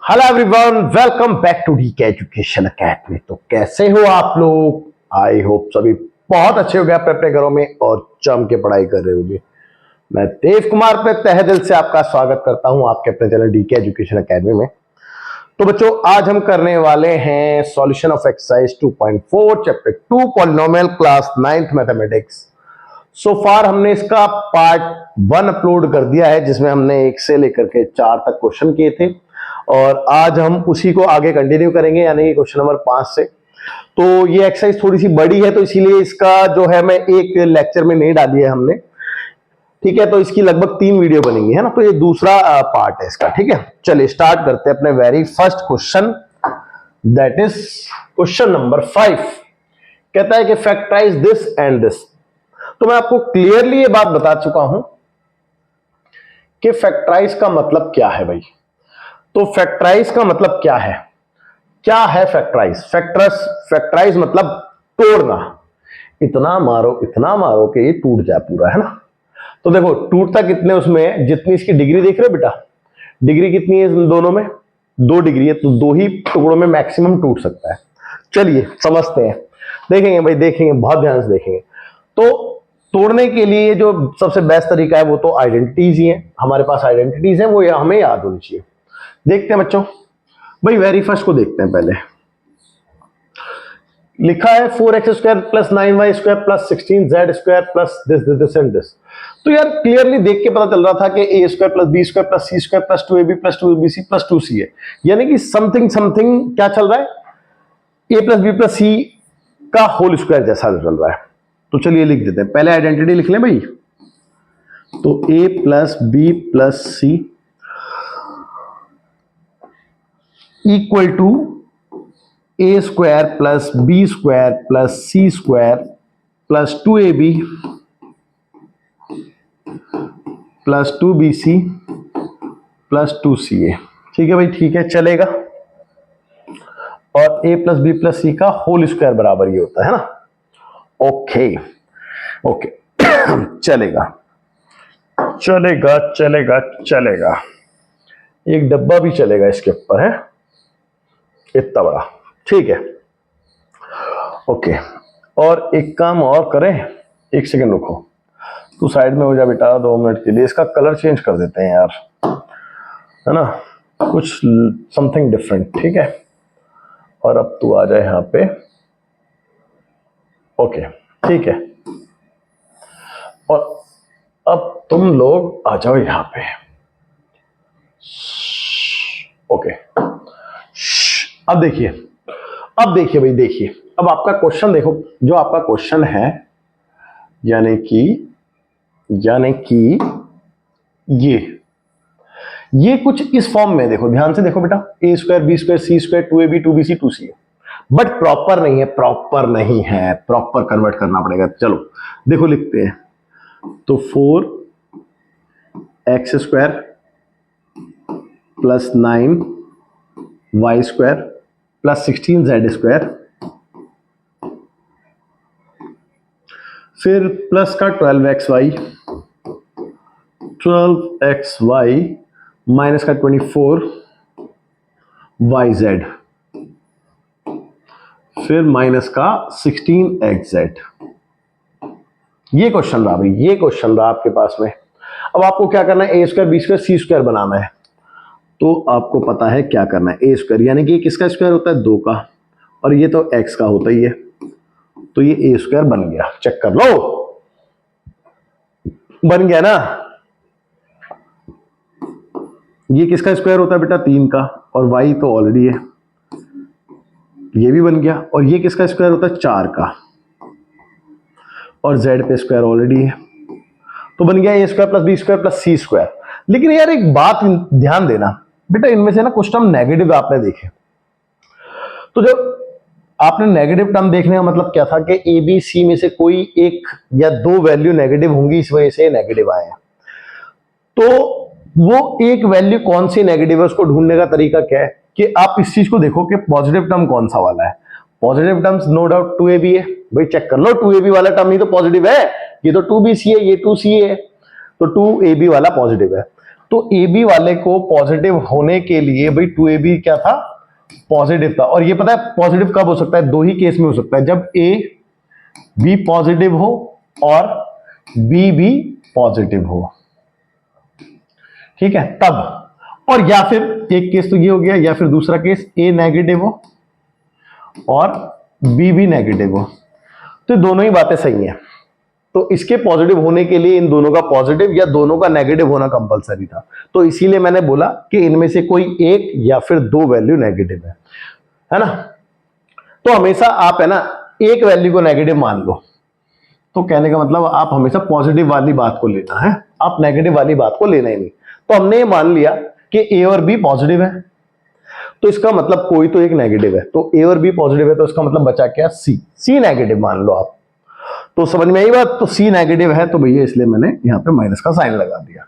Hello everyone, welcome back to DK education academy. तो कैसे हो आप लोग? आई होप सभी बहुत अच्छे हो गए अपने अपने घरों में और जम के पढ़ाई कर रहे होंगे। मैं देव कुमार पे तहे दिल से आपका स्वागत करता हूं आपके अपने चैनल डीके एजुकेशन अकेडमी में। तो बच्चों, आज हम करने वाले हैं solution of exercise 2.4 chapter 2 polynomial class 9th mathematics. So far हमने इसका पार्ट 1 अपलोड कर दिया है, जिसमें हमने 1 से लेकर के 4 तक क्वेश्चन किए थे और आज हम उसी को आगे कंटिन्यू करेंगे, यानी कि क्वेश्चन नंबर 5 से। तो ये एक्सरसाइज थोड़ी सी बड़ी है, तो इसीलिए इसका जो है मैं एक लेक्चर में नहीं डाली है हमने। ठीक है, तो इसकी लगभग 3 वीडियो बनेंगी, है ना। तो ये दूसरा पार्ट है इसका। ठीक है, चलिए स्टार्ट करते हैं अपने very first question, that is question number 5। कहता है कि फैक्टराइज दिस एंड दिस। तो मैं आपको क्लियरली ये बात बता चुका हूं कि फैक्टराइज का मतलब क्या है भाई। तो फैक्टराइज का मतलब क्या है? क्या है फैक्टराइज? फैक्टराइज मतलब तोड़ना। इतना मारो कि ये टूट जाए पूरा, है ना। तो देखो, टूटता कितने उसमें, जितनी इसकी डिग्री देख रहे हो बेटा, डिग्री कितनी है इन दोनों में? 2 डिग्री है, तो 2 ही टुकड़ों में मैक्सिमम टूट सकता है। चलिए समझते हैं, देखेंगे भाई, देखेंगे, बहुत ध्यान से देखेंगे। तो तोड़ने के लिए जो सबसे बेस्ट तरीका है वो तो आइडेंटिटीज ही है। हमारे पास आइडेंटिटीज है, वो हमें याद होनी चाहिए। देखते हैं बच्चों, भाई वेरी फर्स्ट को देखते हैं। पहले लिखा है 4x² + 9y² + 16z² plus this and this. तो यार क्लियरली देख के पता चल रहा था कि a² + b² + c² + 2ab + 2bc + 2c है, यानी कि समथिंग समथिंग क्या चल रहा है, a + b + c का होल स्क्वायर जैसा चल रहा है। तो चलिए लिख देते हैं, पहले आइडेंटिटी लिख लें भाई। तो a + b + c equal to a² + b² + c² + 2ab + 2bc + 2ca। ठीक है भाई, ठीक है, चलेगा। और a + b + c का होल स्क्वायर बराबर ये होता है ना। ओके ओके चलेगा चलेगा चलेगा चलेगा। एक डब्बा भी चलेगा इसके ऊपर, है इतना बड़ा। ठीक है, ओके। और एक काम और करें, 1 सेकंड रुको, तू साइड में हो जा बेटा 2 मिनट के लिए। इसका कलर चेंज कर देते हैं यार, है ना, कुछ समथिंग डिफरेंट। ठीक है, और अब तू आ जाए यहाँ पे। ओके, ठीक है। और अब तुम लोग आ जाओ यहाँ पे। ओके, अब देखिए, अब देखिए भाई, देखिए अब आपका क्वेश्चन देखो। जो आपका क्वेश्चन है, यानी कि ये कुछ इस फॉर्म में, देखो ध्यान से देखो बेटा, a² b² c² 2ab 2bc 2c, but proper नहीं है, प्रॉपर नहीं है, प्रॉपर कन्वर्ट करना पड़ेगा। चलो देखो, लिखते हैं। तो 4x² + 9y² + 16z², फिर प्लस का 12xy माइनस का 24yz, फिर माइनस का 16xz। ये क्वेश्चन रहा भाई, ये क्वेश्चन रहा आपके पास में। अब आपको क्या करना है, a² b² c² बनाना है। तो आपको पता है क्या करना है, a² यानी कि किसका स्क्वायर होता है, 2 का, और ये तो x का होता ही है। तो ये a² बन गया, चेक कर लो, बन गया ना। ये किसका स्क्वायर होता है बेटा, 3 का, और y तो ऑलरेडी है, ये भी बन गया। और ये किसका स्क्वायर होता है, 4 का, और z पे स्क्वायर ऑलरेडी है। तो बन गया a² + b² + c²। लेकिन यार एक बात ध्यान देना बेटा, इनमें से ना कुछ टर्म नेगेटिव आपने देखे। तो जब आपने नेगेटिव टर्म देखने का मतलब क्या था कि ए बी सी में से कोई एक या 2 वैल्यू नेगेटिव होंगी, इस वजह से नेगेटिव आए हैं। तो वो एक वैल्यू कौन सी नेगेटिव है, उसको ढूंढने का तरीका क्या है कि आप इस चीज को देखो कि पॉजिटिव टर्म कौन सा वाला है। Positive terms no doubt 2ab है भाई, चेक कर लो, 2ab वाला टर्म ही तो पॉजिटिव है। ये तो 2bc है, ये 2c है, तो 2ab वाला पॉजिटिव है। तो ए बी वाले को पॉजिटिव होने के लिए भाई 2ab क्या था, पॉजिटिव था। और ये पता है पॉजिटिव कब हो सकता है, दो ही केस में हो सकता है, जब ए बी पॉजिटिव हो और बी भी पॉजिटिव हो, ठीक है, तब। और या फिर एक केस तो ये हो गया, या फिर दूसरा केस ए नेगेटिव हो और बी भी नेगेटिव हो। तो दोनों ही बातें सही हैं। तो इसके पॉजिटिव होने के लिए इन दोनों का पॉजिटिव या दोनों का नेगेटिव होना कंपलसरी था। तो इसीलिए मैंने बोला कि इनमें से कोई एक या फिर दो वैल्यू नेगेटिव है ना। तो हमेशा आप है ना एक वैल्यू को नेगेटिव मान लो। तो कहने का मतलब आप हमेशा पॉजिटिव वाली बात को लेना है, आप नेगेटिव वाली बात को लेना ही नहीं। तो हमने ये मान लिया कि ए और बी पॉजिटिव है, तो इसका मतलब कोई तो एक नेगेटिव है। तो ए और बी पॉजिटिव है, तो इसका मतलब बचा क्या, सी। सी नेगेटिव मान लो आप। तो समझ में आई बात। तो सी नेगेटिव है तो भैया इसलिए मैंने यहाँ पे माइनस का साइन लगा दिया।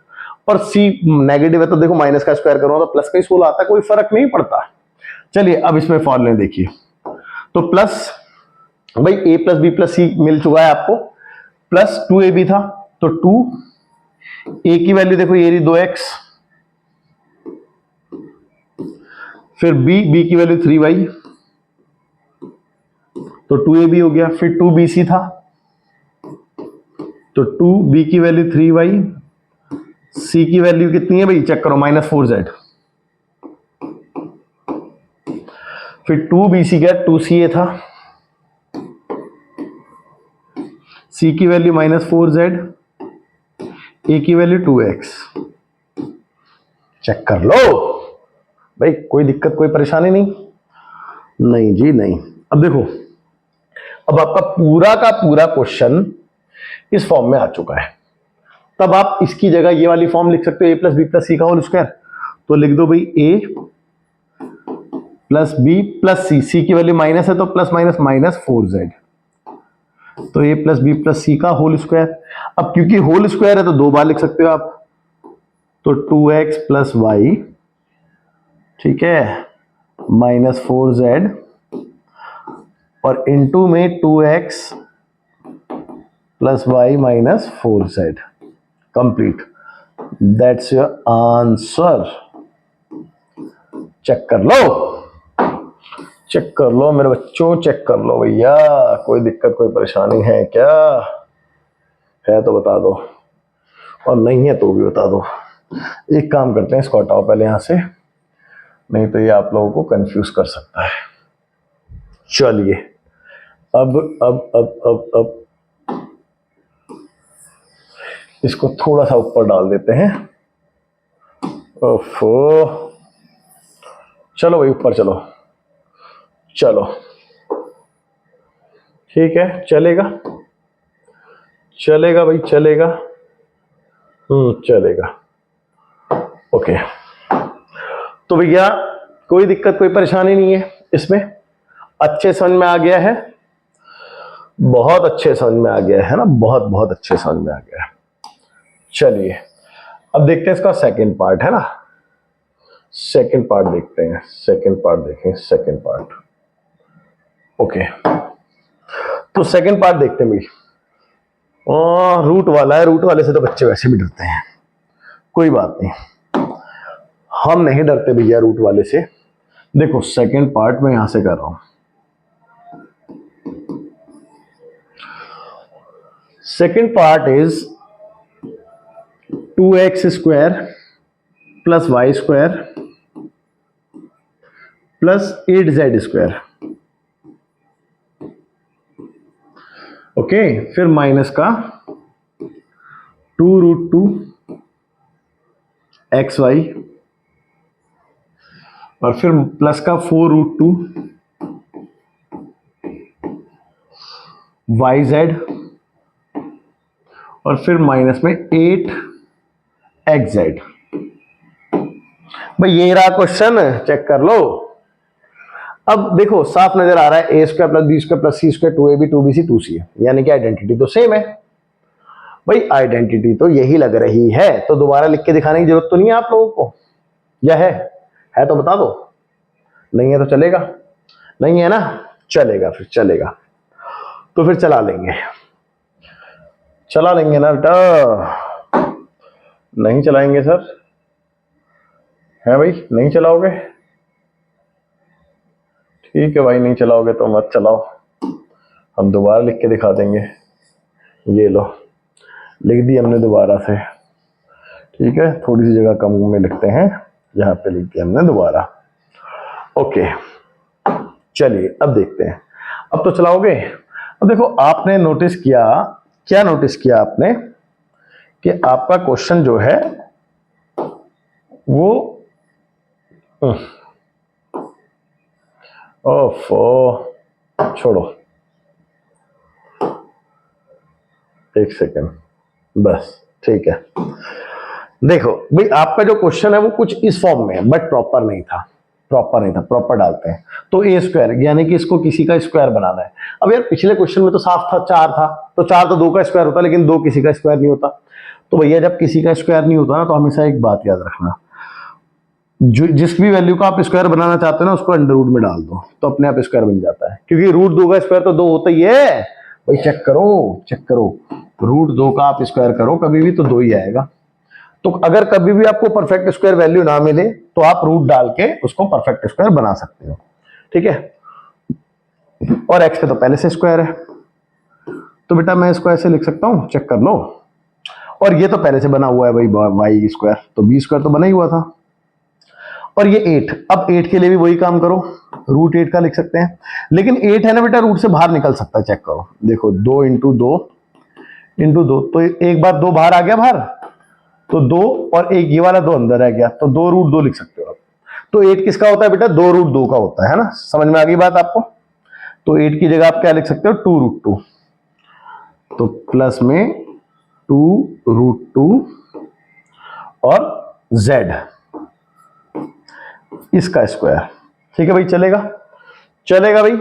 और सी नेगेटिव है तो देखो माइनस का स्क्वायर करूंगा तो प्लस का ही सोल आता, कोई फर्क नहीं पड़ता। चलिए अब इसमें फॉर्मूले देखिए। तो प्लस भाई ए प्लस बी प्लस सी मिल चुका है आपको, प्लस 2ab था तो 2, ए की वैल्यू देखो ये रही 2x, फिर बी की वैल्यू 3y, तो 2ab हो गया। फिर 2bc था तो 2b की वैल्यू 3y, c की वैल्यू कितनी है भाई, चेक करो, -4z। फिर 2bc क्या 2ca था, c की वैल्यू -4z, a की वैल्यू 2x। चेक कर लो भाई, कोई दिक्कत कोई परेशानी नहीं, नहीं जी नहीं। अब देखो, अब आपका पूरा का पूरा क्वेश्चन इस फॉर्म में आ चुका है। तब आप इसकी जगह ये वाली फॉर्म लिख सकते हो, a प्लस बी प्लस सी का होल स्क्वायर। तो लिख दो भाई a प्लस बी प्लस सी, सी की वैल्यू माइनस है तो प्लस माइनस -4z, तो a प्लस बी प्लस सी का होल स्क्वायर। अब क्योंकि होल स्क्वायर है तो दो बार लिख सकते हो आप, तो 2x प्लस वाई, ठीक है, -4z, और इनटू में 2x plus y -4z, complete. That's your answer. Check कर लो, चेक कर लो मेरे बच्चों, चेक कर लो भैया, कोई दिक्कत कोई परेशानी है क्या, है तो बता दो, और नहीं है तो भी बता दो। एक काम करते हैं, इसको हटाओ पहले यहां से, नहीं तो ये आप लोगों को कंफ्यूज कर सकता है। चलिए अब इसको थोड़ा सा ऊपर डाल देते हैं। ओफो, चलो भाई ऊपर चलो, चलो ठीक है, चलेगा, चलेगा भाई चलेगा, चलेगा, ओके। तो भैया कोई दिक्कत कोई परेशानी नहीं है इसमें, अच्छे समझ में आ गया है, बहुत अच्छे समझ में आ गया है ना, बहुत बहुत अच्छे समझ में आ गया है। चलिए अब देखते हैं इसका सेकंड पार्ट, है ना, सेकंड पार्ट देखते हैं, सेकंड पार्ट देखें, सेकंड पार्ट, ओके। तो सेकंड पार्ट देखते हैं भाई, रूट वाला है, रूट वाले से तो बच्चे वैसे भी डरते हैं, कोई बात नहीं, हम नहीं डरते भैया रूट वाले से। देखो सेकंड पार्ट में यहां से कर रहा हूं, second part is 2x square plus Y square plus 8z square, okay. फिर माइनस का 2√2 xy, और फिर प्लस का 4√2 yz, और फिर माइनस में 8xz। भाई ये रहा क्वेश्चन, चेक कर लो। अब देखो साफ नजर आ रहा है, A square plus B square plus C square 2ab 2bc 2c है, यानी कि आइडेंटिटी तो सेम है। भाई आइडेंटिटी तो यही लग रही है, तो दोबारा लिख के दिखाने की जरूरत तो नहीं है आप लोगों को, या है तो बता दो, नहीं है तो चलेगा, नहीं है ना, चलेगा, फिर चलेगा, तो फिर चला लेंगे, चला लेंगे ना बेटा, नहीं चलाएंगे सर, है भाई, नहीं चलाओगे? ठीक है भाई, नहीं चलाओगे तो मत चलाओ, हम दोबारा लिख के दिखा देंगे। ये लो, लिख दी हमने दोबारा से। ठीक है, थोड़ी सी जगह कम में लिखते हैं, यहाँ पे लिख दिया हमने दोबारा। ओके, चलिए अब देखते हैं। अब तो चलाओगे। अब देखो, आपने नोटिस किया, क्या नोटिस किया आपने, कि आपका क्वेश्चन जो है वो ओफो, छोड़ो, एक सेकेंड बस। ठीक है, देखो भाई, आपका जो क्वेश्चन है वो कुछ इस फॉर्म में है, बट प्रॉपर नहीं था, प्रॉपर डालते हैं। तो ए स्क्वायर, यानी कि इसको किसी का स्क्वायर बनाना है। अब यार पिछले क्वेश्चन में तो साफ था 4 था, तो 4 तो 2 का स्क्वायर होता, लेकिन 2 किसी का स्क्वायर नहीं होता। तो भैया जब किसी का स्क्वायर नहीं होता ना, तो हमेशा एक बात याद रखना, जो जिस भी वैल्यू का आप स्क्वायर बनाना चाहते हो ना, उसको अंडर रूट में डाल दो, तो अपने आप स्क्वायर बन जाता है, क्योंकि रूट 2 का स्क्वायर तो 2 होता ही है भाई। चेक करो, रूट 2 का आप स्क्वायर करो कभी भी तो 2 ही आएगा। तो अगर कभी भी आपको परफेक्ट स्क्वायर वैल्यू ना मिले, तो आप रूट डाल के उसको परफेक्ट स्क्वायर बना सकते हो। ठीक है, और एक्स पे तो पहले से स्क्वायर है, तो बेटा मैं इसको ऐसे लिख सकता हूं, चेक कर लो। और ये तो पहले से बना हुआ है भाई, वाई स्क्वायर, तो बी स्क्वायर तो बना ही हुआ था। और ये 8, अब 8 के लिए भी वही काम करो, रूट 8 का लिख सकते हैं। लेकिन 8 है ना बेटा, रूट से बाहर निकल सकता है, चेक करो, देखो 2 इंटू 2 इंटू 2, तो एक बार 2 बाहर आ गया बाहर, तो 2 और एक ये वाला 2 अंदर आ गया, तो 2 रूट 2 लिख सकते हो आप। तो 8 किसका होता है बेटा, 2 रूट 2 का होता है ना, समझ में आ गई बात आपको। तो 8 की जगह आप क्या लिख सकते हो, 2 रूट 2, तो प्लस में 2 रूट 2 और z इसका स्क्वायर। ठीक है भाई, चलेगा भाई।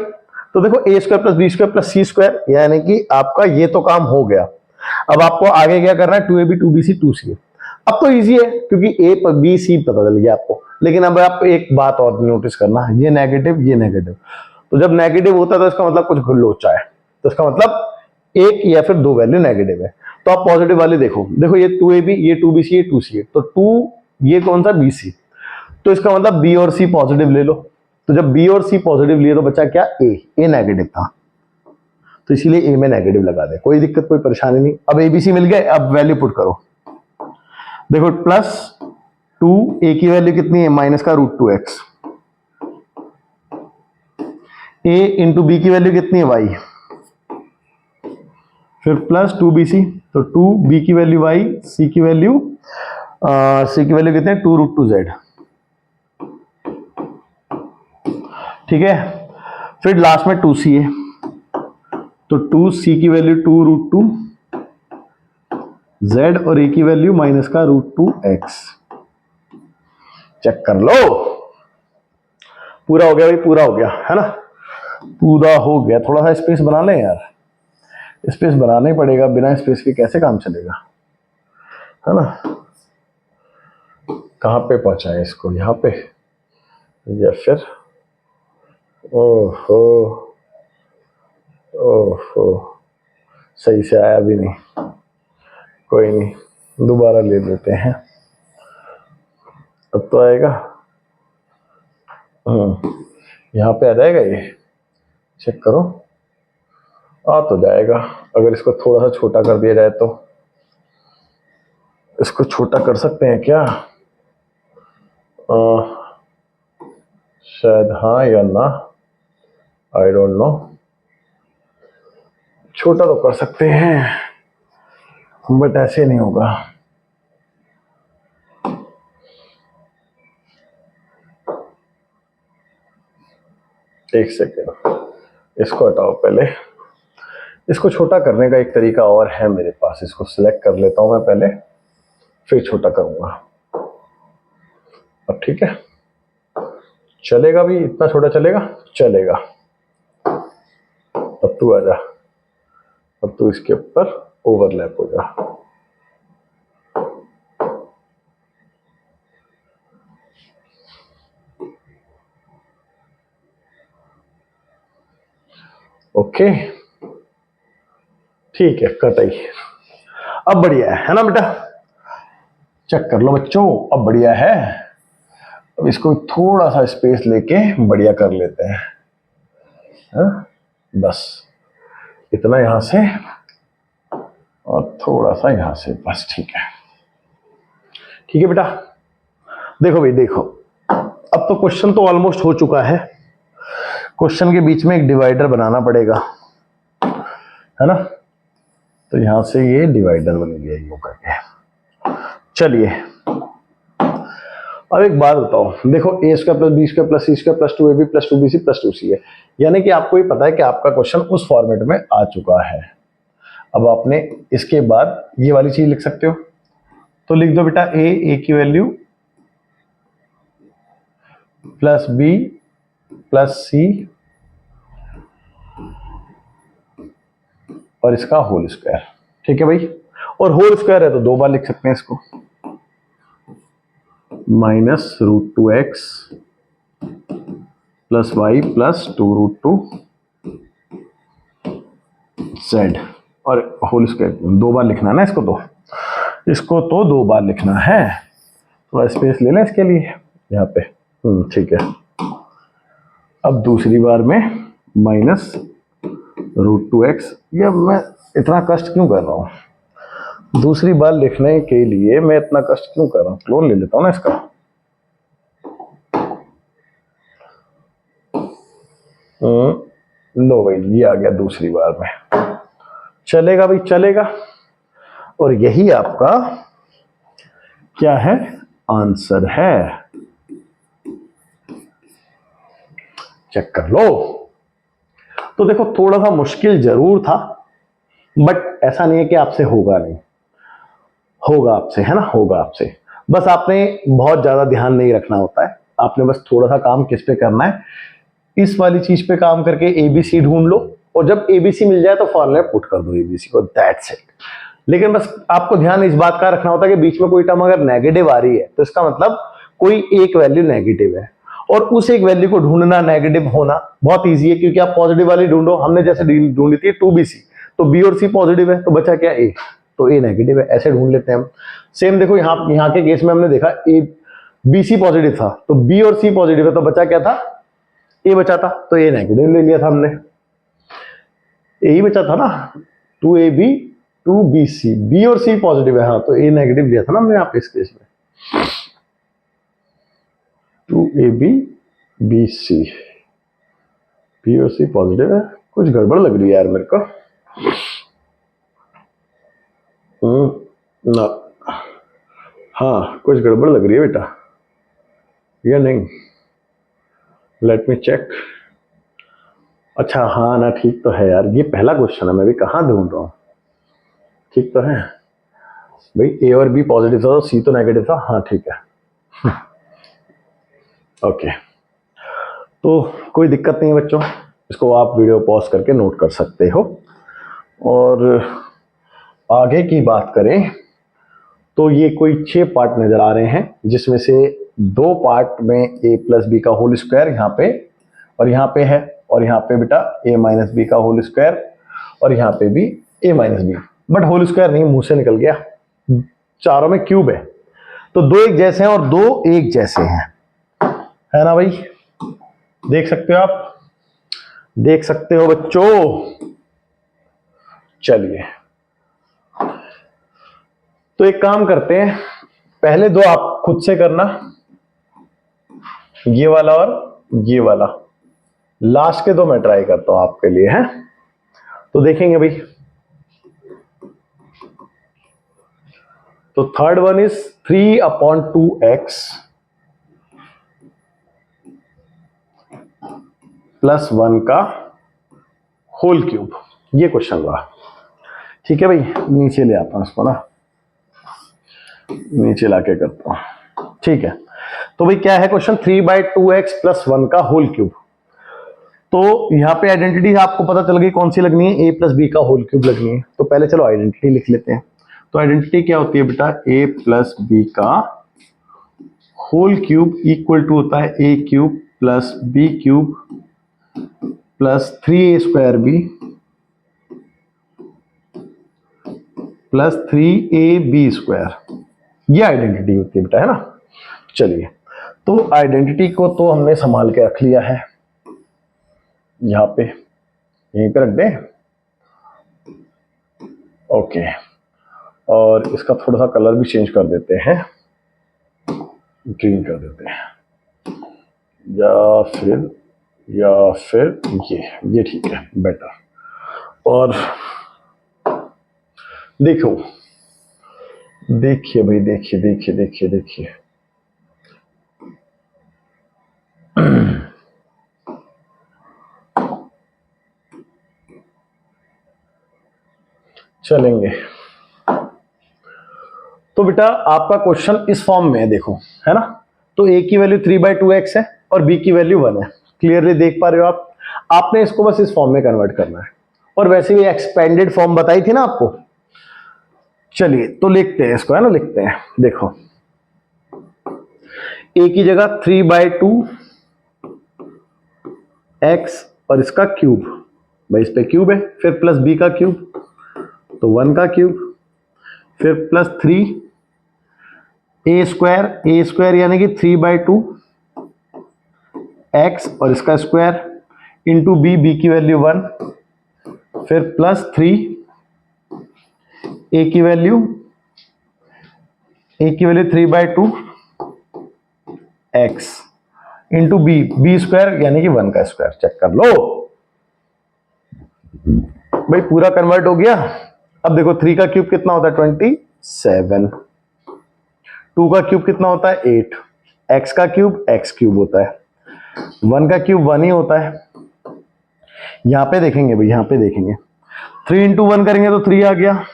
तो देखो A square plus B square plus C square, यानी कि आपका ये तो काम हो गया। अब आपको आगे क्या करना है, 2ab 2bc 2ca। अब तो इजी है, क्योंकि ए पर बी सी पता चल गया आपको। लेकिन अब आप एक बात और नोटिस करना, ये नेगेटिव, तो जब नेगेटिव होता है तो इसका मतलब कुछ लोचा है, तो इसका मतलब एक या फिर 2 वैल्यू नेगेटिव है। तो आप पॉजिटिव वाले देखो ये 2ab, ये 2bc, ये 2ca, तो 2 ये कौन सा, bc, तो इसका मतलब बी और सी पॉजिटिव ले लो। तो जब बी और सी पॉजिटिव लिए तो बचा क्या, ए नेगेटिव था, तो इसीलिए ए में नेगेटिव लगा दे, कोई दिक्कत कोई परेशानी नहीं। अब एबीसी मिल गए, अब वैल्यू पुट करो, देखो प्लस 2, ए की वैल्यू कितनी है, माइनस का रूट 2x, ए इंटू बी की वैल्यू कितनी है, वाई, फिर प्लस 2bc, तो 2b की वैल्यू y, c की वैल्यू कितने, 2 रूट 2z। ठीक है, फिर लास्ट में 2ca, तो 2c की वैल्यू 2 रूट 2 z, और a की वैल्यू माइनस का रूट 2x। चेक कर लो, पूरा हो गया भाई, पूरा हो गया है ना, पूरा हो गया। थोड़ा सा स्पेस बना लें यार, स्पेस बनाना ही पड़ेगा, बिना स्पेस के कैसे काम चलेगा, है ना। कहाँ पे पहुंचा है इसको, यहाँ पे, या फिर ओहो ओहो, सही से आया भी नहीं, कोई नहीं, दोबारा ले लेते हैं, अब तो आएगा। यहाँ पे आ जाएगा ये, चेक करो, आ तो जाएगा। अगर इसको थोड़ा सा छोटा कर दिया जाए तो, इसको छोटा कर सकते हैं क्या, शायद हाँ या ना, आई डोंट नो, छोटा तो कर सकते हैं, बट ऐसे नहीं होगा। एक सेकेंड, इसको हटाओ पहले, इसको छोटा करने का एक तरीका और है मेरे पास, इसको सिलेक्ट कर लेता हूं मैं पहले, फिर छोटा करूंगा। अब ठीक है, चलेगा भी, इतना छोटा चलेगा। अब तू आजा, अब तू इसके ऊपर ओवरलैप हो जा। ओके, ठीक है, कतई, अब बढ़िया है ना बेटा, चेक कर लो बच्चों, अब बढ़िया है। अब इसको थोड़ा सा स्पेस लेके बढ़िया कर लेते हैं। हाँ? बस इतना यहां से और थोड़ा सा यहां से, बस ठीक है। ठीक है बेटा, देखो भाई देखो, अब तो क्वेश्चन तो ऑलमोस्ट हो चुका है। क्वेश्चन के बीच में एक डिवाइडर बनाना पड़ेगा, है ना। तो यहां से ये डिवाइडर बन गया यूं करके। चलिए अब एक बात बताओ, देखो A square plus B square plus C square plus 2ab plus 2bc plus 2c है, यानी कि आपको ये पता है कि आपका क्वेश्चन उस फॉर्मेट में आ चुका है। अब आपने इसके बाद ये वाली चीज लिख सकते हो, तो लिख दो बेटा ए की वैल्यू प्लस बी प्लस सी और इसका होल स्क्वायर। ठीक है भाई, और होल स्क्वायर है तो दो बार लिख सकते हैं इसको, minus root 2x plus Y plus 2√2 z और होल स्क्वायर दो बार लिखना है ना इसको, तो इसको तो दो बार लिखना है। थोड़ा स्पेस ले लें इसके लिए यहाँ पे। ठीक है, अब दूसरी बार में माइनस रूट 2x, ये मैं इतना कष्ट क्यों कर रहा हूँ, दूसरी बार लिखने के लिए मैं इतना कष्ट क्यों कर रहा हूँ। क्लोन ले लेता हूँ ना इसका। लो भाई, ये आ गया दूसरी बार में, चलेगा भाई चलेगा। और यही आपका क्या है, आंसर है। चेक कर लो। तो देखो थोड़ा सा मुश्किल जरूर था, बट ऐसा नहीं है कि आपसे होगा नहीं, होगा आपसे, है ना, होगा आपसे। बस आपने बहुत ज्यादा ध्यान नहीं रखना होता है, आपने बस थोड़ा सा काम किस पे करना है, इस वाली चीज पे काम करके एबीसी ढूंढ लो, और जब एबीसी मिल जाए तो फॉर्मूला पुट कर दो एबीसी को, दैट्स इट। लेकिन बस आपको ध्यान इस बात का रखना होता है कि बीच में कोई टर्म अगर नेगेटिव आ रही है तो इसका मतलब कोई एक वैल्यू नेगेटिव है, और उस एक वैल्यू को ढूंढना, नेगेटिव होना बहुत ईजी है, क्योंकि आप पॉजिटिव वाली ढूंढो, हमने जैसे ढूंढी थी 2bc, तो बी और सी पॉजिटिव है तो बचा क्या, ए, तो ए नेगेटिव है, ऐसे ढूंढ लेते हैं हम। सेम देखो यहाँ के केस में हमने देखा ए बीसी पॉजिटिव था, तो बी और सी पॉजिटिव है तो बचा क्या था, ए बचा था, तो ए नेगेटिव ले लिया था हमने, यही बचा था ना, 2ab 2bc, बी और सी पॉजिटिव है, हाँ तो ए नेगेटिव लिया था ना हमने यहाँ पे इस केस में, 2ab bc, बी और सी पॉजिटिव है। कुछ गड़बड़ लग रही है यार मेरे को, ना, हाँ कुछ गड़बड़ लग रही है बेटा, या नहीं, लेट मी चेक। अच्छा हाँ ना, ठीक तो है यार, ये पहला क्वेश्चन है, मैं भी कहाँ ढूंढ रहा हूँ, ठीक तो है भाई, ए और बी पॉजिटिव था तो सी तो नेगेटिव था, हाँ ठीक है। ओके, तो कोई दिक्कत नहीं है बच्चों, इसको आप वीडियो पॉज करके नोट कर सकते हो। और आगे की बात करें तो ये कोई 6 पार्ट नजर आ रहे हैं, जिसमें से 2 पार्ट में ए प्लस बी का होल स्क्वायर यहाँ पे और यहाँ पे है, और यहाँ पे बेटा ए माइनस बी का होल स्क्वायर, और यहाँ पे भी A minus B, but whole square नहीं, मुंह से निकल गया, चारों में क्यूब है, तो 2 एक जैसे हैं और 2 एक जैसे हैं, है ना भाई, देख सकते हो आप, देख सकते हो बच्चों। चलिए तो एक काम करते हैं, पहले 2 आप खुद से करना, ये वाला और ये वाला, लास्ट के 2 मैं ट्राई करता हूं आपके लिए, है तो देखेंगे भाई। तो third one is 3/2x plus 1 का होल क्यूब, ये क्वेश्चन रहा। ठीक है भाई, नीचे ले आता हूं इसको ना, नीचे लाके करता हूं, ठीक है। तो भाई क्या है क्वेश्चन, 3/2x प्लस 1 का होल क्यूब। तो यहाँ पे आइडेंटिटी आपको पता चल गई कौन सी लगनी है, a प्लस बी का होल क्यूब लगनी है, तो पहले चलो आइडेंटिटी लिख लेते हैं। तो आइडेंटिटी क्या होती है बेटा, a प्लस बी का होल क्यूब इक्वल टू होता है a cube plus B cube plus 3a square B plus 3ab square, ये आइडेंटिटी होती है बेटा, है ना। चलिए तो आइडेंटिटी को तो हमने संभाल के रख लिया है, यहाँ पे यहीं पे रख दें। ओके, और इसका थोड़ा सा कलर भी चेंज कर देते हैं, ग्रीन कर देते हैं, या फिर ये ठीक है, बेटर। और देखो, देखिए भाई, देखिए चलेंगे। तो बेटा आपका क्वेश्चन इस फॉर्म में है, देखो, है ना। तो a की वैल्यू 3/2x है और b की वैल्यू 1 है, क्लियरली देख पा रहे हो आप। आपने इसको बस इस फॉर्म में कन्वर्ट करना है, और वैसे भी एक्सपेंडेड फॉर्म बताई थी ना आपको। चलिए तो लिखते हैं इसको, है ना, लिखते हैं। देखो, a की जगह 3/2x और इसका क्यूब, भाई इस पे क्यूब है, फिर प्लस b का क्यूब, तो 1 का क्यूब, फिर प्लस 3 ए स्क्वायर यानी कि 3/2x और इसका स्क्वायर इंटू बी की वैल्यू 1, फिर प्लस 3 ए की value 3/2x into B square यानी कि 1 का स्क्वायर। चेक कर लो भाई, पूरा कन्वर्ट हो गया। अब देखो 3 का क्यूब कितना होता है 27, 2 का क्यूब कितना होता है 8, x का क्यूब x क्यूब होता है, 1 का क्यूब 1 ही होता है। यहां पे देखेंगे भाई, यहां पे देखेंगे 3 इंटू 1 करेंगे तो 3 आ गया,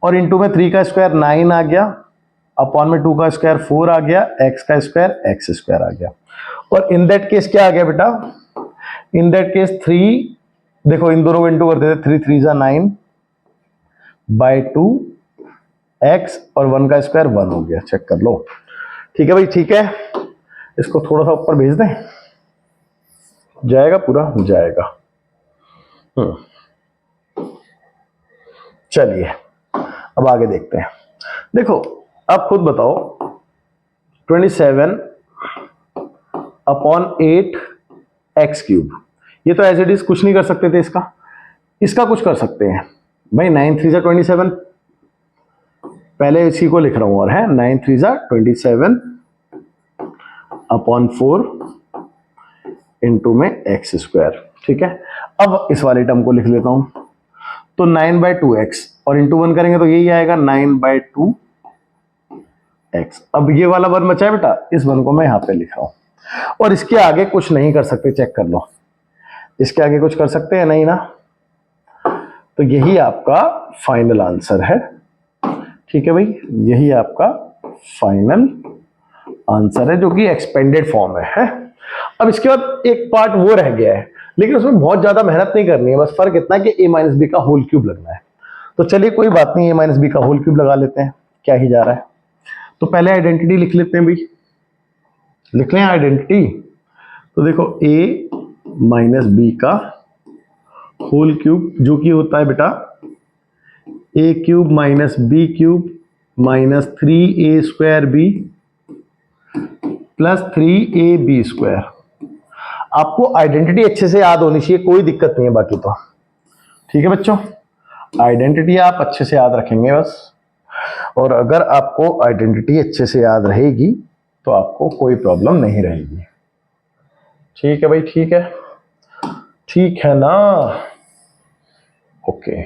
और इंटू में 3 का स्क्वायर 9 आ गया, अपॉन में 2 का स्क्वायर 4 आ गया, x का स्क्वायर x स्क्वायर आ गया। और इन दैट केस क्या आ गया बेटा, इन दैट केस 3, देखो इन दोनों को इंटू कर देते, 3 3 9/2 x और 1 का स्क्वायर 1 हो गया। चेक कर लो, ठीक है भाई, ठीक है। इसको थोड़ा सा ऊपर भेज दें, जाएगा, पूरा जाएगा। चलिए अब आगे देखते हैं। देखो अब खुद बताओ, 27/8x3, ये तो एज इट इज कुछ नहीं कर सकते थे, इसका कुछ कर सकते हैं भाई। 9 3 जा 27, पहले इसी को लिख रहा हूं, और है 9 3 जा 27/4 इंटू में x स्क्वायर, ठीक है। अब इस वाले टर्म को लिख लेता हूं, तो 9/2x और इंटू 1 करेंगे तो यही आएगा 9/2x। अब ये वाला 1 बचा है बेटा, इस 1 को मैं यहां पे लिख रहा हूं, और इसके आगे कुछ नहीं कर सकते। चेक कर लो, इसके आगे कुछ कर सकते हैं नहीं ना, तो यही आपका फाइनल आंसर है, ठीक है भाई, यही आपका फाइनल आंसर है, जो कि एक्सपेंडेड फॉर्म है। अब इसके बाद एक पार्ट वो रह गया है, लेकिन उसमें बहुत ज्यादा मेहनत नहीं करनी है, बस फर्क इतना है कि a माइनस बी का होल क्यूब लगना है। तो चलिए कोई बात नहीं, a माइनस बी का होल क्यूब लगा लेते हैं, क्या ही जा रहा है। तो पहले आइडेंटिटी लिख लेते हैं भाई, लिख लें आइडेंटिटी। तो देखो a माइनस बी का होल क्यूब, जो कि होता है बेटा a cube minus B cube minus 3a² plus 3ab²। आपको आइडेंटिटी अच्छे से याद होनी चाहिए, कोई दिक्कत नहीं है बाकी तो, ठीक है बच्चों। आइडेंटिटी आप अच्छे से याद रखेंगे बस, और अगर आपको आइडेंटिटी अच्छे से याद रहेगी तो आपको कोई प्रॉब्लम नहीं रहेगी, ठीक है भाई, ठीक है, ठीक है ना। ओके,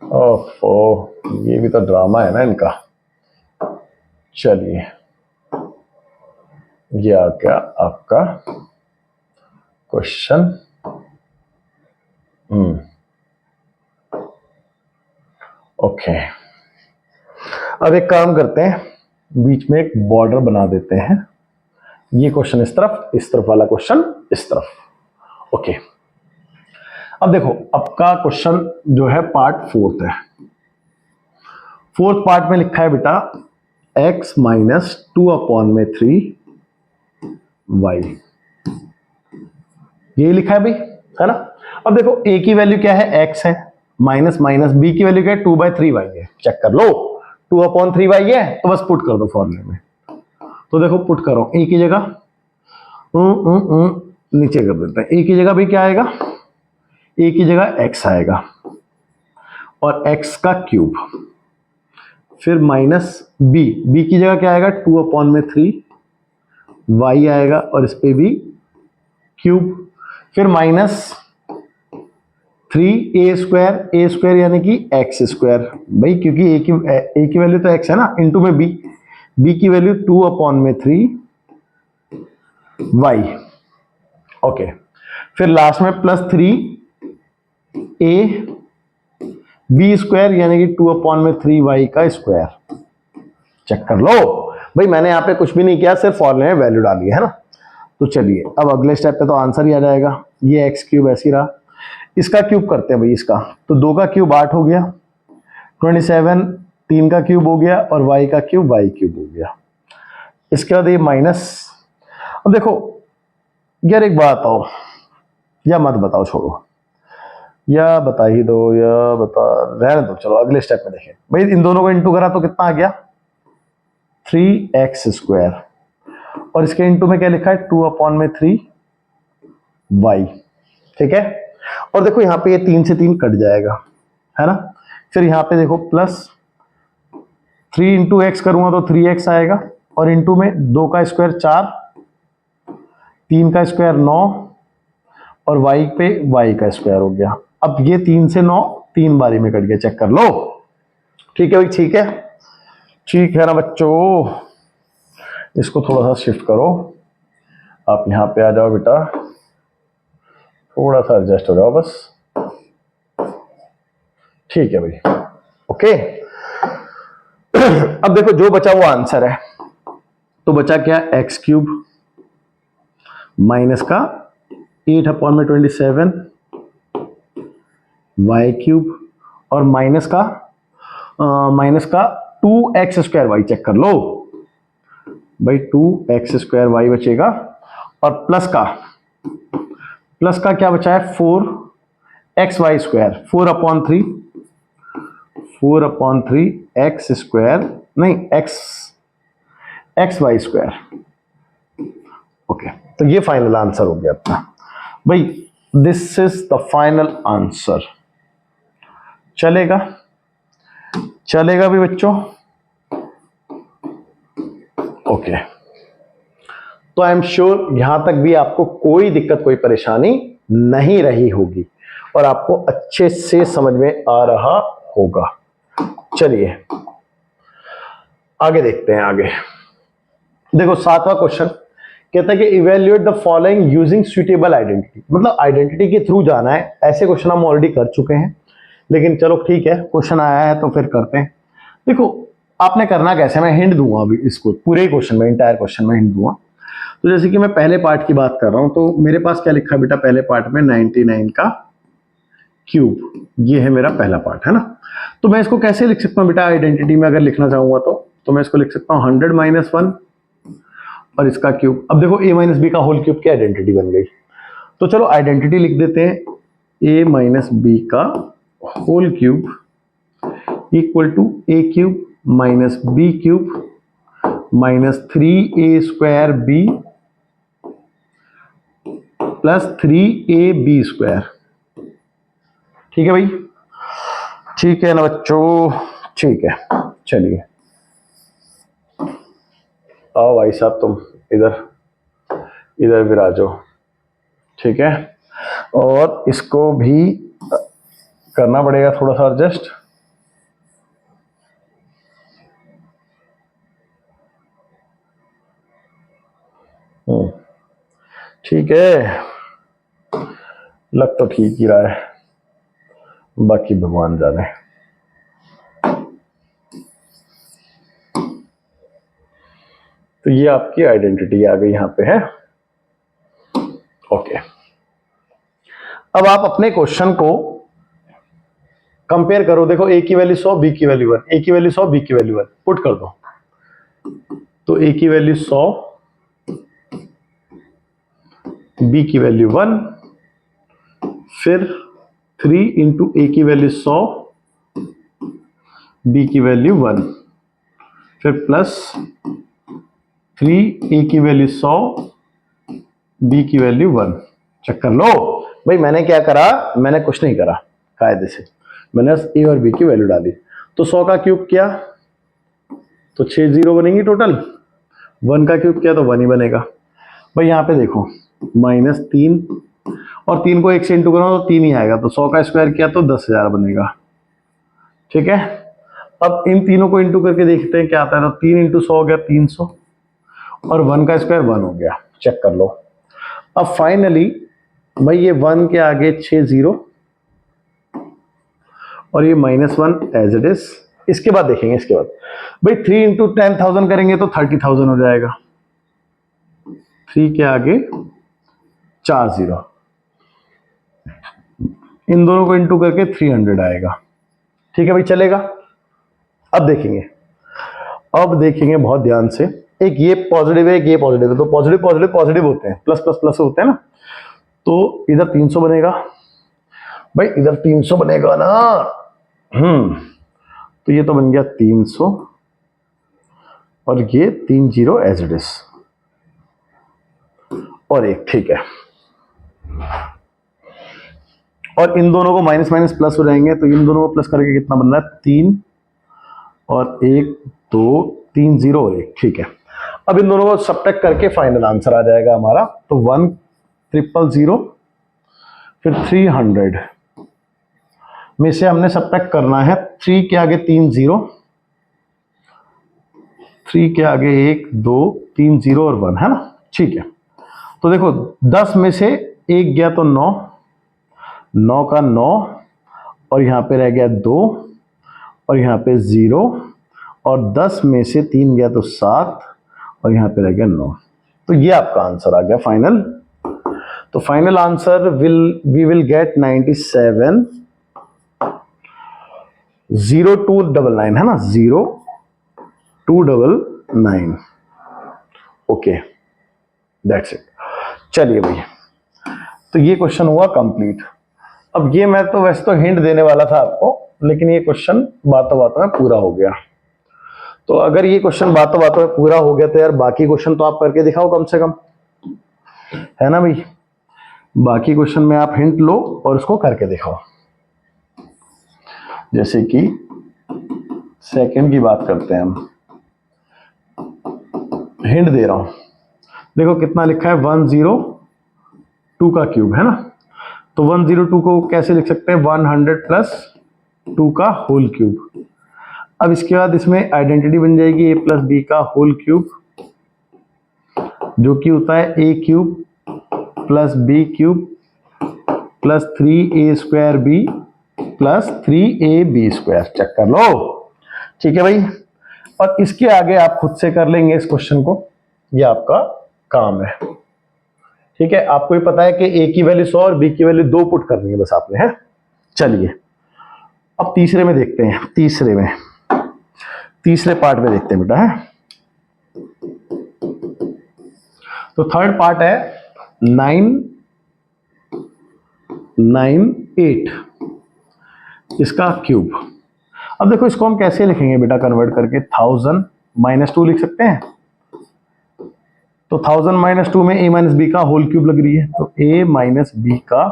ओफो, ये भी तो ड्रामा है ना इनका। चलिए, ये आ गया आपका क्वेश्चन। ओके, अब एक काम करते हैं, बीच में एक बॉर्डर बना देते हैं, ये क्वेश्चन इस तरफ वाला क्वेश्चन इस तरफ। ओके, अब देखो आपका क्वेश्चन जो है पार्ट 4 है। 4th पार्ट में लिखा है बेटा x माइनस 2/3y, ये लिखा है भाई, है ना। अब देखो a की वैल्यू क्या है, x है, माइनस माइनस बी की वैल्यू क्या है 2/3y है, चेक कर लो 2/3y है, तो बस पुट कर दो फॉर्मूले में। तो देखो पुट करो ए की जगह नीचे कर देते हैं, ए की जगह भी क्या आएगा, ए की जगह x आएगा और x का क्यूब, फिर माइनस बी की जगह क्या आएगा 2/3 y आएगा और इस पे भी क्यूब, फिर माइनस 3a² यानी कि x² भाई, क्योंकि a की वैल्यू तो x है ना, इनटू में b की वैल्यू 2/3 y, ओके। फिर लास्ट में प्लस 3ab² यानी कि 2/3 y का स्क्वायर, चेक कर लो भाई, मैंने यहाँ पे कुछ भी नहीं किया, सिर्फ फॉर्मूले में वैल्यू डाली है ना। तो चलिए अब अगले स्टेप पे तो आंसर ही आ जाएगा, ये x³ ऐसे ही रहा, इसका क्यूब करते हैं भाई इसका, तो 2 का क्यूब 8 हो गया, 27 3 का क्यूब हो गया और y का क्यूब y³ हो गया। इसके बाद ये माइनस, अब देखो यार एक बात बताओ या मत बताओ, छोड़ो या बता ही दो या बता रहने दो, चलो अगले स्टेप में देखें भाई। इन दोनों को इंटू करा तो कितना आ गया 3x² और इसके इंटू में क्या लिखा है 2/3 y, ठीक है। और देखो यहाँ पे ये 3 से 3 कट जाएगा, है ना। फिर यहाँ पे देखो प्लस 3 × x करूंगा तो 3x आएगा और इंटू में 2 का स्क्वायर 4, 3 का स्क्वायर 9 और y पे y का स्क्वायर हो गया। अब ये 3 से 9 3 बारी में कट गया, चेक कर लो, ठीक है भाई, ठीक है ना बच्चों। इसको थोड़ा सा शिफ्ट करो, आप यहाँ पे आ जाओ बेटा, थोड़ा सा एडजस्ट हो जाओ बस, ठीक है भाई, ओके। अब देखो जो बचा वो आंसर है, तो बचा क्या x³ माइनस का 8/27 y³ और माइनस का 2x² चेक कर लो भाई, 2x² बचेगा और प्लस का क्या बचा है 4xy², 4/3 x² नहीं xy², ओके। तो ये फाइनल आंसर हो गया अपना भाई, this is the final answer. चलेगा भी बच्चों, ओके। तो आई एम श्योर यहां तक भी आपको कोई दिक्कत कोई परेशानी नहीं रही होगी और आपको अच्छे से समझ में आ रहा होगा। चलिए आगे देखते हैं। आगे देखो 7वां क्वेश्चन कहता है कि evaluate the following using suitable identity, मतलब आइडेंटिटी के थ्रू जाना है। ऐसे क्वेश्चन हम ऑलरेडी कर चुके हैं, लेकिन चलो ठीक है, क्वेश्चन आया है तो फिर करते हैं। देखो आपने करना कैसे, मैं हिंट दूंगा अभी, इसको पूरे क्वेश्चन में, इंटायर क्वेश्चन में हिंट दूंगा। तो जैसे कि मैं पहले पार्ट की बात कर रहा हूं, तो मेरे पास क्या लिखा है बेटा, पहले पार्ट में 99 का क्यूब, ये है मेरा पहला पार्ट, है ना। तो मैं इसको कैसे लिख सकता हूं बेटा, आइडेंटिटी में अगर लिखना चाहूंगा तो मैं इसको लिख सकता हूं 100 - 1 और इसका क्यूब। अब देखो a - b का होल क्यूब की आइडेंटिटी बन गई, तो चलो आइडेंटिटी लिख देते हैं, a - b का whole cube equal to a³ - b³ -3a² plus 3ab²। ठीक है भाई, ठीक है ना बच्चों, ठीक है। चलिए आओ भाई साहब, तुम इधर विराजो, ठीक है। और इसको भी करना पड़ेगा थोड़ा सा एडजस्ट। ठीक है, लग तो ठीक ही रहा है, बाकी भगवान जाने। तो ये आपकी आइडेंटिटी आ गई यहां पे है, ओके। अब आप अपने क्वेश्चन को कंपेयर करो, देखो a की वैल्यू 100, b की वैल्यू 1, a की वैल्यू 100, b की वैल्यू 1, पुट कर दो। तो a की वैल्यू 100, b की वैल्यू 1, फिर 3 इंटू ए की वैल्यू 100, बी की वैल्यू 1, फिर प्लस 3 ए की वैल्यू 100, बी की वैल्यू 1। चेक कर लो भाई, मैंने क्या करा, मैंने कुछ नहीं करा कायदे से, मैंने ए और बी की वैल्यू डाली। तो 100 का क्यूब किया तो 6 जीरो बनेंगी टोटल, 1 का क्यूब किया तो 1 ही बनेगा। भाई यहाँ पे देखो -3 और 3 को 1 से इंटू करो तो 3 ही आएगा, तो 100 का स्क्वायर किया तो 10,000 बनेगा। ठीक है, अब इन तीनों को इंटू करके देखते हैं क्या आता है। तो 3 इंटू 100 हो गया 300 और 1 का स्क्वायर 1 हो गया। चेक कर लो। अब फाइनली भाई ये 1 के आगे 6 जीरो और ये -1 एज इट इज। इसके बाद देखेंगे, इसके बाद भाई 3 इंटू 10,000 करेंगे तो 30,000 हो जाएगा। 3 के आगे 4 जीरो, इन दोनों को इंटू करके 300 आएगा। ठीक है भाई, चलेगा। अब देखेंगे बहुत ध्यान से, एक ये पॉजिटिव है, एक ये पॉजिटिव है, तो पॉजिटिव पॉजिटिव पॉजिटिव होते हैं, प्लस प्लस प्लस होते हैं ना। तो इधर 300 बनेगा भाई, इधर 300 बनेगा ना। तो ये तो बन गया 300 और ये 3 जीरो एज इट इज और एक। ठीक है, और इन दोनों को माइनस माइनस प्लस हो जाएंगे, तो इन दोनों को प्लस करके कितना बन रहा है 3 और 1 2 3 जीरो और 1। ठीक है, अब इन दोनों को सब्ट्रैक्ट करके फाइनल आंसर आ जाएगा हमारा। तो 1,000 फिर 300 में से हमने सब्ट्रैक्ट करना है 3 के आगे 3 जीरो, 3 के आगे 1 2 3 जीरो और 1 है ना। ठीक है, तो देखो 10 में से 1 गया तो 9, 9 का 9 और यहाँ पे रह गया 2 और यहाँ पे 0 और 10 में से 3 गया तो 7 और यहाँ पे रह गया 9। तो ये आपका आंसर आ गया फाइनल। तो final answer we will get 97,0299 है ना, 0299। Okay, that's it. चलिए भैया, तो ये क्वेश्चन हुआ कंप्लीट। अब ये मैं तो वैसे तो हिंट देने वाला था आपको, लेकिन ये क्वेश्चन बातों बातों में पूरा हो गया। तो अगर ये क्वेश्चन बातों बातों में पूरा हो गया तो यार बाकी क्वेश्चन तो आप करके दिखाओ कम से कम, है ना भाई। बाकी क्वेश्चन में आप हिंट लो और उसको करके दिखाओ। जैसे कि सेकंड की बात करते हैं हम, हिंट दे रहा हूं, देखो कितना लिखा है 102 का क्यूब है ना। तो 102 को कैसे लिख सकते हैं, 100 प्लस 2 का होल क्यूब। अब इसके बाद इसमें आइडेंटिटी बन जाएगी a प्लस बी का होल क्यूब, जो कि होता है a cube plus B cube plus 3a square B plus 3ab square. Check कर लो। ठीक है भाई, और इसके आगे आप खुद से कर लेंगे इस क्वेश्चन को, ये आपका काम है। ठीक है, आपको ही पता है कि a की वैल्यू 100 और b की वैल्यू 2 पुट करनी है बस आपने, है। चलिए अब तीसरे में देखते हैं, तीसरे पार्ट में देखते हैं बेटा, है। तो थर्ड पार्ट है 998 इसका क्यूब। अब देखो इसको हम कैसे लिखेंगे बेटा, कन्वर्ट करके 1000 माइनस 2 लिख सकते हैं। तो 1000 माइनस 2 में a माइनस बी का होल क्यूब लग रही है, तो a माइनस बी का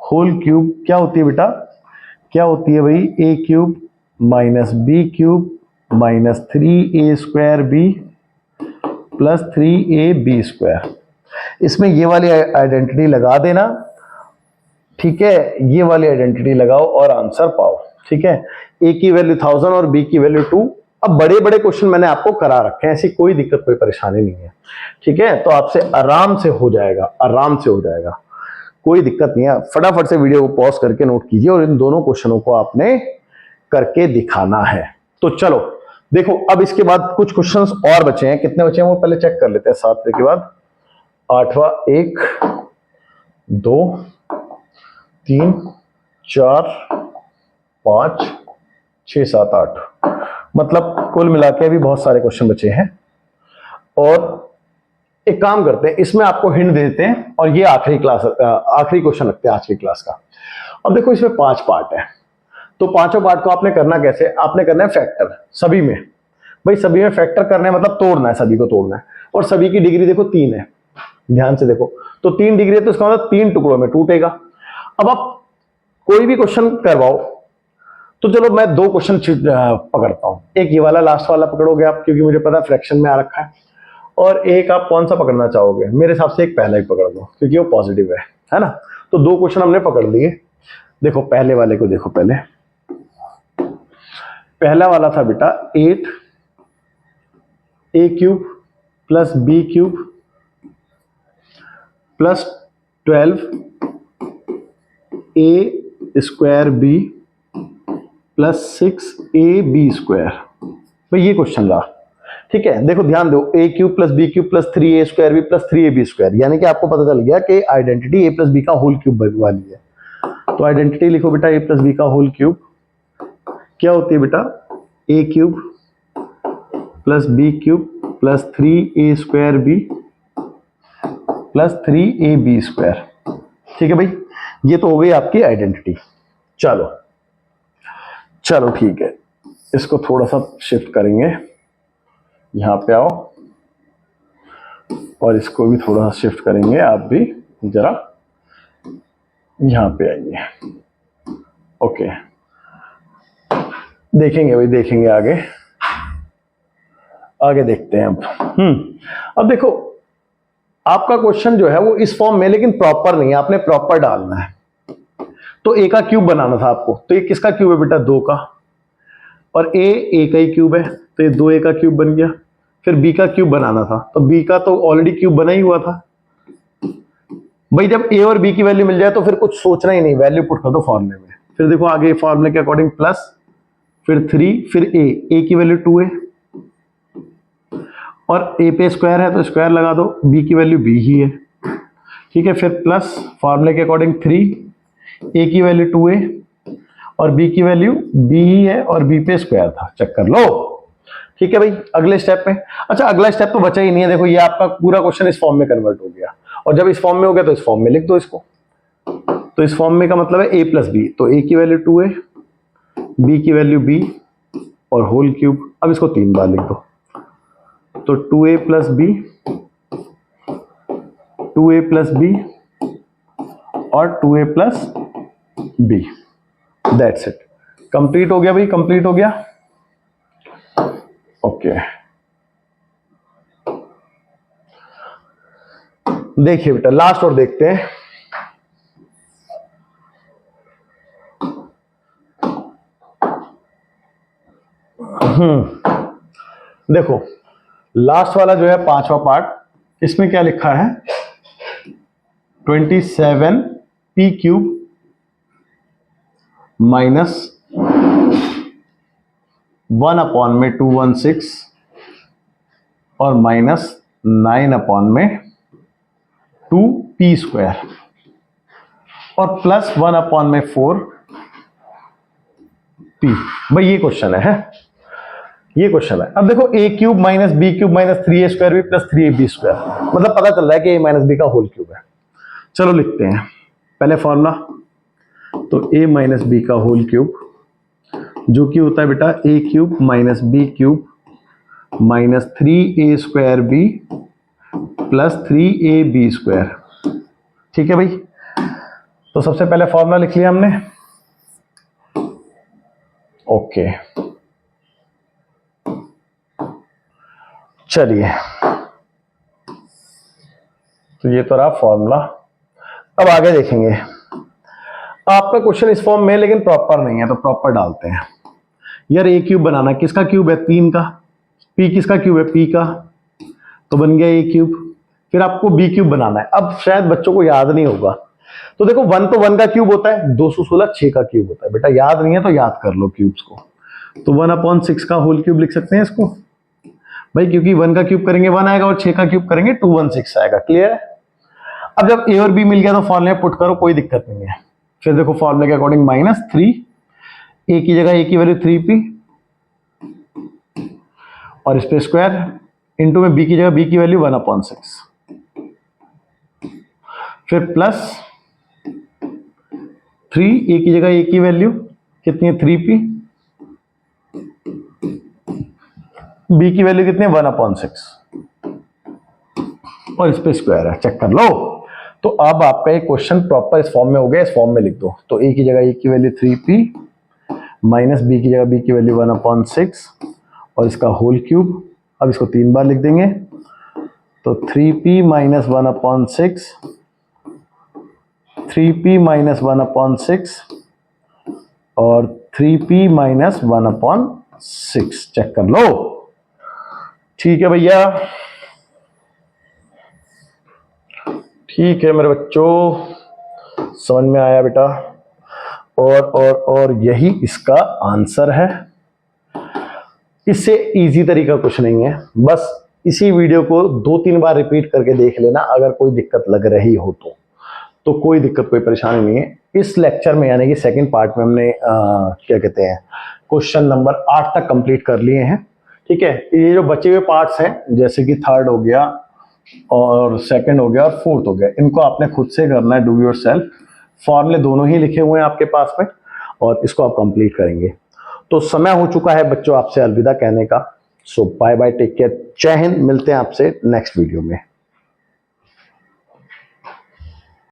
होल क्यूब क्या होती है बेटा, क्या होती है भाई, a cube minus B cube minus 3a square B plus 3ab square. इसमें ये वाली आइडेंटिटी लगा देना, ठीक है, ये वाली आइडेंटिटी लगाओ और आंसर पाओ। ठीक है, a की वैल्यू 1000 और b की वैल्यू 2। अब बड़े बड़े क्वेश्चन मैंने आपको करा रखे हैं, ऐसी कोई दिक्कत कोई परेशानी नहीं है। ठीक है, तो आपसे आराम से हो जाएगा, कोई दिक्कत नहीं है। फटाफट से वीडियो को पॉज करके नोट कीजिए और इन दोनों क्वेश्चनों को आपने करके दिखाना है। तो चलो देखो, अब इसके बाद कुछ क्वेश्चंस और बचे हैं। कितने बचे हैं वो पहले चेक कर लेते हैं। 7वें के बाद 8वां, 1 2 3 4 5 6 7 8, मतलब कुल मिला के अभी बहुत सारे क्वेश्चन बचे हैं। और एक काम करते हैं, इसमें आपको हिंट देते हैं और ये आखिरी क्वेश्चन रखते हैं आज की क्लास का। अब देखो इसमें 5 पार्ट है, तो पांचों पार्ट को आपने करना कैसे, आपने करना है फैक्टर सभी में। भाई सभी में फैक्टर करना है मतलब तोड़ना है, सभी को तोड़ना है। और सभी की डिग्री देखो 3 है, ध्यान से देखो, तो 3 डिग्री है तो इसका मतलब 3 टुकड़ों में टूटेगा। अब आप कोई भी क्वेश्चन करवाओ तो चलो मैं 2 क्वेश्चन पकड़ता हूं, एक ये वाला लास्ट वाला पकड़ोगे आप क्योंकि मुझे पता है फ्रैक्शन में आ रखा है, और एक आप कौन सा पकड़ना चाहोगे, मेरे हिसाब से एक पहला ही पकड़ दो क्योंकि वो पॉजिटिव है ना। तो 2 क्वेश्चन हमने पकड़ लिए। देखो पहले वाले को देखो, पहला वाला था बेटा 8 a cube plus b cube plus 12 a square b plus 6 ab square. भाई ये क्वेश्चन रहा, ठीक है। देखो ध्यान दो, a cube plus b cube plus 3a square b plus 3ab square, यानी कि आपको पता चल गया कि आइडेंटिटी a प्लस b का होल क्यूब वाली है। तो आइडेंटिटी लिखो बेटा, a प्लस b का होल क्यूब क्या होती है बेटा, a cube plus b cube plus 3a square b plus 3ab square. ठीक है भाई, ये तो हो गई आपकी आइडेंटिटी। चलो चलो ठीक है, इसको थोड़ा सा शिफ्ट करेंगे, यहां पे आओ, और इसको भी थोड़ा सा शिफ्ट करेंगे, आप भी जरा यहां पे आइए। ओके, देखेंगे भाई, देखेंगे आगे, आगे देखते हैं अब देखो आपका क्वेश्चन जो है वो इस फॉर्म में, लेकिन प्रॉपर नहीं है, आपने प्रॉपर डालना है। तो ए का क्यूब बनाना था आपको, तो ये किसका क्यूब है बेटा, 2 का, और ए का ही क्यूब है तो ये 2a का क्यूब बन गया। फिर b का क्यूब बनाना था, तो b का तो ऑलरेडी क्यूब बना ही हुआ था। भाई जब a और b की वैल्यू मिल जाए तो फिर कुछ सोचना ही नहीं, वैल्यू पुट कर दो फॉर्मूले में। फिर देखो आगे फॉर्मूले के अकॉर्डिंग प्लस, फिर 3, फिर a की वैल्यू 2a, और a पे स्क्वायर है तो स्क्वायर लगा दो, b की वैल्यू b ही है, ठीक है। फिर प्लस फॉर्मूले के अकॉर्डिंग 3, a की वैल्यू 2a और b की वैल्यू b ही है, और b पे स्क्वायर था, चेक कर लो। ठीक है भाई, अगले स्टेप पे, अच्छा अगला स्टेप तो बचा ही नहीं है। देखो ये आपका पूरा क्वेश्चन इस फॉर्म में कन्वर्ट हो गया, और जब इस फॉर्म में हो गया तो इस फॉर्म में लिख दो इसको। तो इस फॉर्म में का मतलब है a प्लस बी, तो a की वैल्यू 2a, b की वैल्यू b और होल क्यूब। अब इसको 3 बार लिख दो, तो 2a plus b, 2a plus b और 2a plus b। That's it, complete हो गया भाई, कंप्लीट हो गया। ओके, देखिए बेटा लास्ट और देखते हैं। देखो लास्ट वाला जो है 5वां पार्ट, इसमें क्या लिखा है, 27 p क्यूब माइनस 1 अपॉन में 216 और माइनस 9 अपॉन में 2p स्क्वायर और प्लस 1 अपॉन में 4p। भाई ये क्वेश्चन है, ये क्वेश्चन है। अब देखो a cube minus b cube minus 3a square भी प्लस 3ab स्क्वायर, मतलब पता चल रहा है कि a माइनस b का होल क्यूब है। चलो लिखते हैं पहले फॉर्मूला, तो a माइनस b का होल क्यूब जो कि होता है बेटा a cube minus b cube minus 3a square b plus 3ab square. ठीक है भाई, तो सबसे पहले फॉर्मूला लिख लिया हमने। ओके चलिए, तो ये तो रहा फॉर्मूला। अब आगे देखेंगे, आपका क्वेश्चन इस फॉर्म में लेकिन प्रॉपर नहीं है, तो प्रॉपर डालते हैं। यार ए क्यूब बनाना, किसका क्यूब है, 3 का, पी किसका क्यूब है, पी का, तो बन गया ए क्यूब। फिर आपको बी क्यूब बनाना है, अब शायद बच्चों को याद नहीं होगा, तो देखो 1 तो 1 का क्यूब होता है, 216 6 का क्यूब होता है। बेटा याद नहीं है तो याद कर लो क्यूब्स को, तो 1/6 का होल क्यूब लिख सकते हैं इसको भाई, क्योंकि 1 का क्यूब करेंगे 1 आएगा और 6 का क्यूब करेंगे 216 आएगा। क्लियर है। अब जब ए और बी मिल गया तो फॉर्मूले पुट करो, कोई दिक्कत नहीं है। फिर देखो फॉर्मूले के अकॉर्डिंग माइनस 3, ए की जगह ए की वैल्यू 3p और इस पे स्क्वायर, इंटू में बी की जगह बी की वैल्यू 1/6, फिर प्लस 3 ए की जगह ए की वैल्यू कितनी है 3p, बी की वैल्यू कितनी है 1/6 और इस पे स्क्वायर है, चेक कर लो। तो अब आपका ये क्वेश्चन प्रॉपर इस फॉर्म में हो गया, इस फॉर्म में लिख दो। तो ए की जगह ए की वैल्यू 3p माइनस बी की जगह बी की वैल्यू 1/6 और इसका होल क्यूब। अब इसको 3 बार लिख देंगे, तो 3p माइनस 1/6, 3p माइनस 1/6 और 3p माइनस 1/6, चेक कर लो। ठीक है भैया, ठीक है मेरे बच्चों, समझ में आया बेटा। और यही इसका आंसर है। इससे इजी तरीका कुछ नहीं है, बस इसी वीडियो को 2-3 बार रिपीट करके देख लेना। अगर कोई दिक्कत लग रही हो तो कोई दिक्कत, कोई परेशानी नहीं है। इस लेक्चर में यानी कि सेकंड पार्ट में हमने क्या कहते हैं, क्वेश्चन नंबर 8 तक कंप्लीट कर लिए हैं। ठीक है, ये जो बचे हुए पार्ट्स हैं, जैसे कि थर्ड हो गया और सेकंड हो गया और फोर्थ हो गया, इनको आपने खुद से करना है, डू योर सेल्फ। फॉर्मूले दोनों ही लिखे हुए हैं आपके पास में और इसको आप कंप्लीट करेंगे। तो समय हो चुका है बच्चों आपसे अलविदा कहने का। सो बाय बाय, टेक केयर, जय हिंद। मिलते हैं आपसे नेक्स्ट वीडियो में।